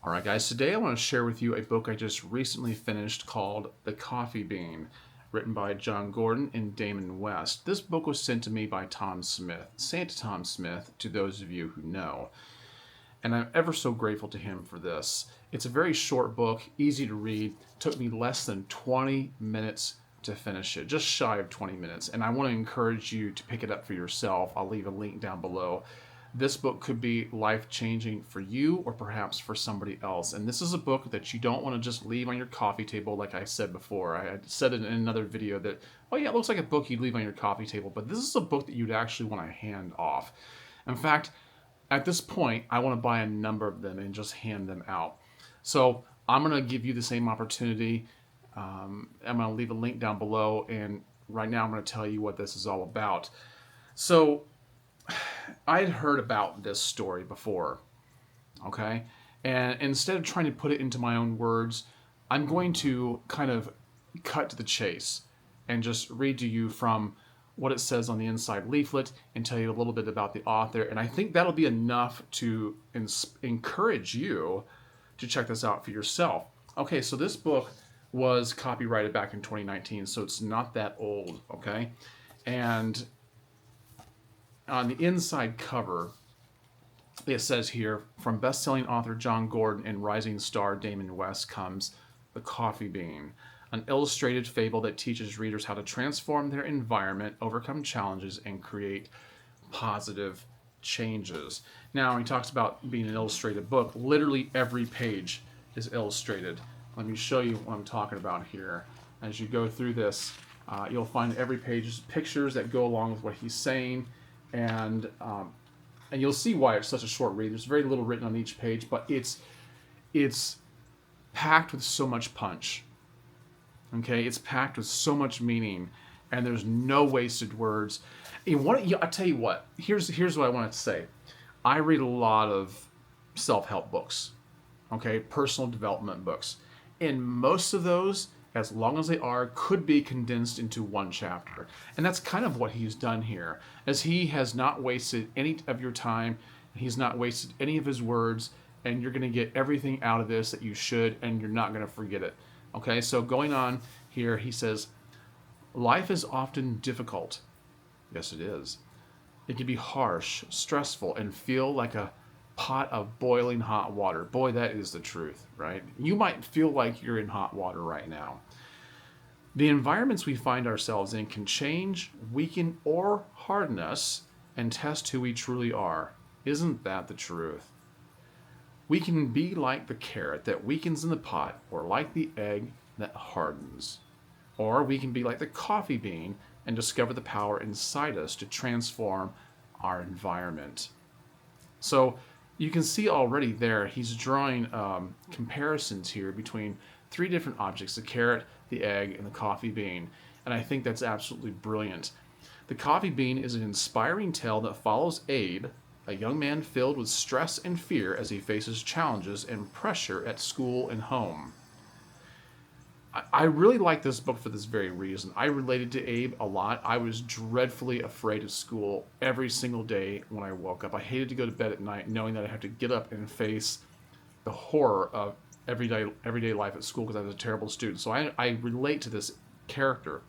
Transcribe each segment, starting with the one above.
All right, guys, today I want to share with you a book I just recently finished called The Coffee Bean, written by John Gordon and Damon West. This book was sent to me by Tom Smith. Say it to Tom Smith, to those of you who know. And I'm ever so grateful to him for this. It's a very short book, easy to read. It took me less than 20 minutes to finish it, just shy of 20 minutes. And I want to encourage you to pick it up for yourself. I'll leave a link down below. This book could be life-changing for you or perhaps for somebody else. And this is a book that you don't want to just leave on your coffee table like I said before. I had said it in another video that, oh yeah, it looks like a book you'd leave on your coffee table, but this is a book that you'd actually want to hand off. In fact, at this point, I want to buy a number of them and just hand them out. So I'm going to give you the same opportunity. I'm going to leave a link down below, and right now I'm going to tell you what this is all about. So I had heard about this story before, okay? And instead of trying to put it into my own words, I'm going to kind of cut to the chase and just read to you from what it says on the inside leaflet and tell you a little bit about the author. And I think that'll be enough to encourage you to check this out for yourself. Okay, so this book was copyrighted back in 2019, so it's not that old, okay? And on the inside cover, it says here, from best-selling author John Gordon and rising star Damon West comes The Coffee Bean, an illustrated fable that teaches readers how to transform their environment, overcome challenges, and create positive changes. Now, he talks about being an illustrated book. Literally every page is illustrated. Let me show you what I'm talking about here. As you go through this, you'll find every page is pictures that go along with what he's saying, and you'll see why it's such a short read. There's very little written on each page, but it's packed with so much punch. Okay, it's packed with so much meaning, and there's no wasted words. I tell you what. Here's what I wanted to say. I read a lot of self-help books, okay, personal development books, and most of those, as long as they are, could be condensed into one chapter. And that's kind of what he's done here, as he has not wasted any of your time, he's not wasted any of his words, and you're going to get everything out of this that you should, and you're not going to forget it. Okay, so going on here, he says, life is often difficult. Yes, it is. It can be harsh, stressful, and feel like a pot of boiling hot water. Boy, that is the truth, right? You might feel like you're in hot water right now. The environments we find ourselves in can change, weaken, or harden us and test who we truly are. Isn't that the truth? We can be like the carrot that weakens in the pot, or like the egg that hardens. Or we can be like the coffee bean and discover the power inside us to transform our environment. So you can see already there, he's drawing comparisons here between three different objects: the carrot, the egg, and the coffee bean. And I think that's absolutely brilliant. The coffee bean is an inspiring tale that follows Abe, a young man filled with stress and fear as he faces challenges and pressure at school and home. I really like this book for this very reason. I related to Abe a lot. I was dreadfully afraid of school every single day when I woke up. I hated to go to bed at night knowing that I had to get up and face the horror of everyday life at school because I was a terrible student. So I relate to this character.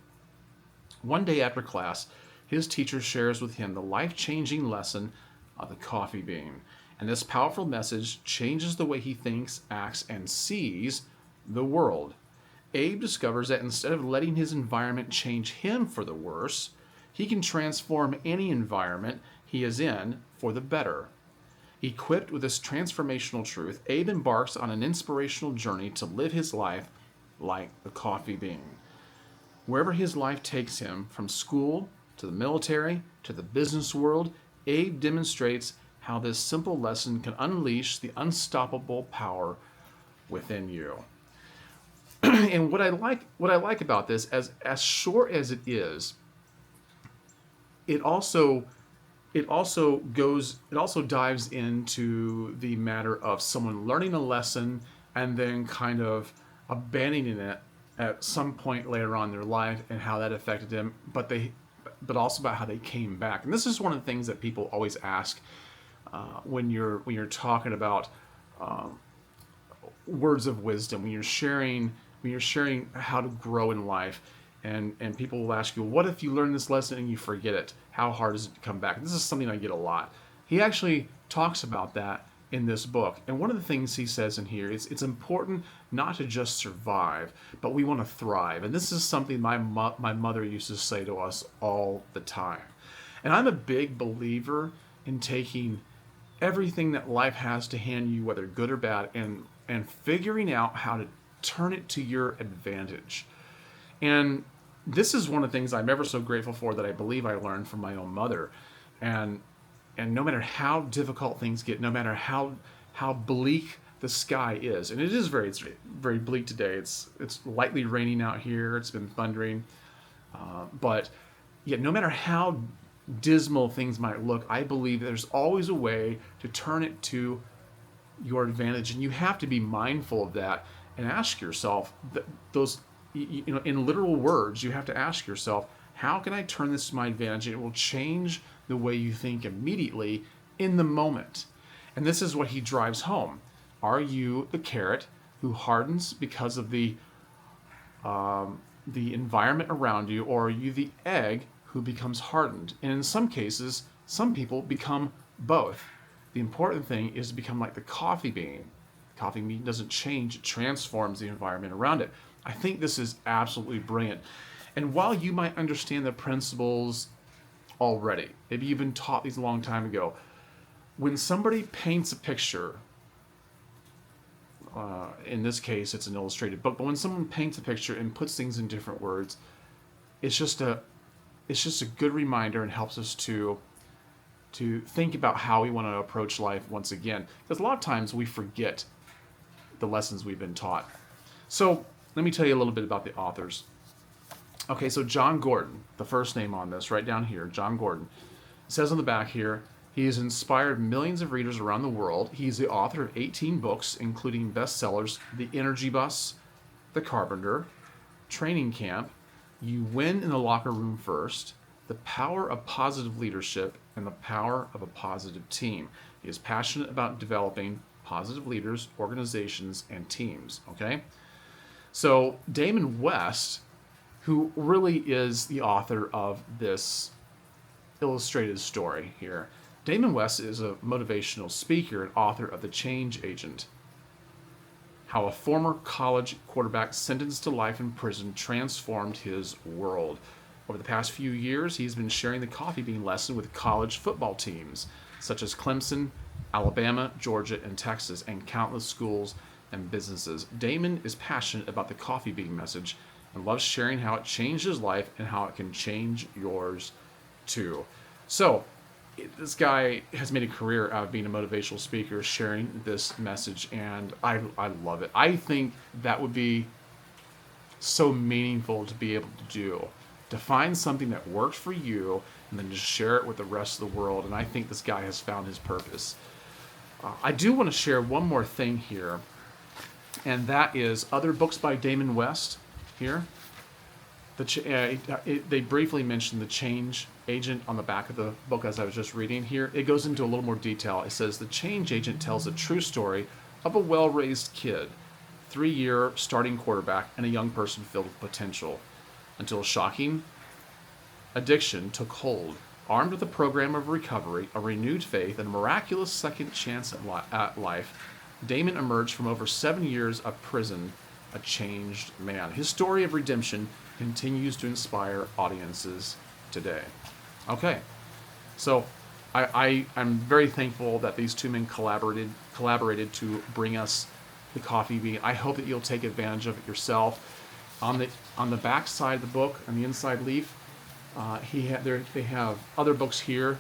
One day after class, his teacher shares with him the life-changing lesson of the coffee bean. And this powerful message changes the way he thinks, acts, and sees the world. Abe discovers that instead of letting his environment change him for the worse, he can transform any environment he is in for the better. Equipped with this transformational truth, Abe embarks on an inspirational journey to live his life like the coffee bean. Wherever his life takes him, from school to the military to the business world, Abe demonstrates how this simple lesson can unleash the unstoppable power within you. And what I like about this, as short as it is, it also dives into the matter of someone learning a lesson and then kind of abandoning it at some point later on in their life and how that affected them, but also about how they came back. And this is one of the things that people always ask when you're talking about words of wisdom, when you're sharing how to grow in life, and people will ask you, what if you learn this lesson and you forget it? How hard is it to come back? This is something I get a lot. He actually talks about that in this book. And one of the things he says in here is it's important not to just survive, but we want to thrive. And this is something my mother used to say to us all the time. And I'm a big believer in taking everything that life has to hand you, whether good or bad, and figuring out how to turn it to your advantage. And this is one of the things I'm ever so grateful for that I believe I learned from my own mother. And no matter how difficult things get, no matter how bleak the sky is, and it's very bleak today. It's lightly raining out here. It's been thundering, but yet no matter how dismal things might look, I believe there's always a way to turn it to your advantage, and you have to be mindful of that and ask yourself those, in literal words, you have to ask yourself, how can I turn this to my advantage? It will change the way you think immediately in the moment. And this is what he drives home. Are you the carrot who hardens because of the environment around you, or are you the egg who becomes hardened? And in some cases, some people become both. The important thing is to become like the coffee bean. The coffee bean doesn't change, it transforms the environment around it. I think this is absolutely brilliant. And while you might understand the principles already, maybe you've been taught these a long time ago, when somebody paints a picture, in this case it's an illustrated book, but when someone paints a picture and puts things in different words, it's just a good reminder and helps us to think about how we want to approach life once again. Because a lot of times we forget the lessons we've been taught. So let me tell you a little bit about the authors. Okay, so John Gordon, the first name on this, right down here, John Gordon. It says on the back here, he has inspired millions of readers around the world. He's the author of 18 books, including bestsellers, The Energy Bus, The Carpenter, Training Camp, You Win in the Locker Room First, The Power of Positive Leadership, and The Power of a Positive Team. He is passionate about developing positive leaders, organizations, and teams, okay? So Damon West, who really is the author of this illustrated story here. Damon West is a motivational speaker and author of The Change Agent, How a Former College Quarterback Sentenced to Life in Prison Transformed His World. Over the past few years, he's been sharing the coffee bean lesson with college football teams, such as Clemson, Alabama, Georgia, and Texas, and countless schools and businesses. Damon is passionate about the coffee bean message and loves sharing how it changed his life and how it can change yours too. So, this guy has made a career out of being a motivational speaker, sharing this message, and I love it. I think that would be so meaningful to be able to do, to find something that works for you and then just share it with the rest of the world. And I think this guy has found his purpose. I do want to share one more thing here, and that is other books by Damon West here. They briefly mentioned The Change Agent on the back of the book as I was just reading here. It goes into a little more detail. It says, The Change Agent tells a true story of a well-raised kid, 3-year starting quarterback, and a young person filled with potential, until shocking addiction took hold. Armed with a program of recovery, a renewed faith, and a miraculous second chance at life, Damon emerged from over 7 years of prison a changed man. His story of redemption continues to inspire audiences today. Okay, so I'm very thankful that these two men collaborated to bring us the coffee bean. I hope that you'll take advantage of it yourself. On the back side of the book, on the inside leaf, they have other books here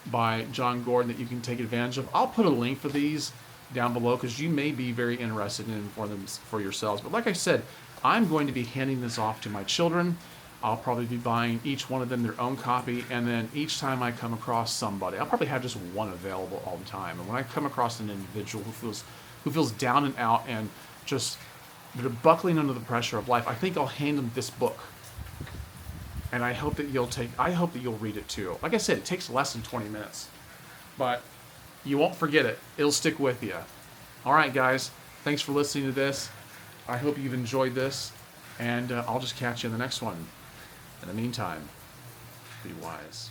by John Gordon that you can take advantage of. I'll put a link for these down below because you may be very interested in them for yourselves. But like I said, I'm going to be handing this off to my children. I'll probably be buying each one of them their own copy, and then each time I come across somebody, I'll probably have just one available all the time. And when I come across an individual who feels down and out and just they're buckling under the pressure of life, I think I'll hand them this book. And I hope that you'll read it too. Like I said, it takes less than 20 minutes. But you won't forget it. It'll stick with you. All right, guys. Thanks for listening to this. I hope you've enjoyed this, and I'll just catch you in the next one. In the meantime, be wise.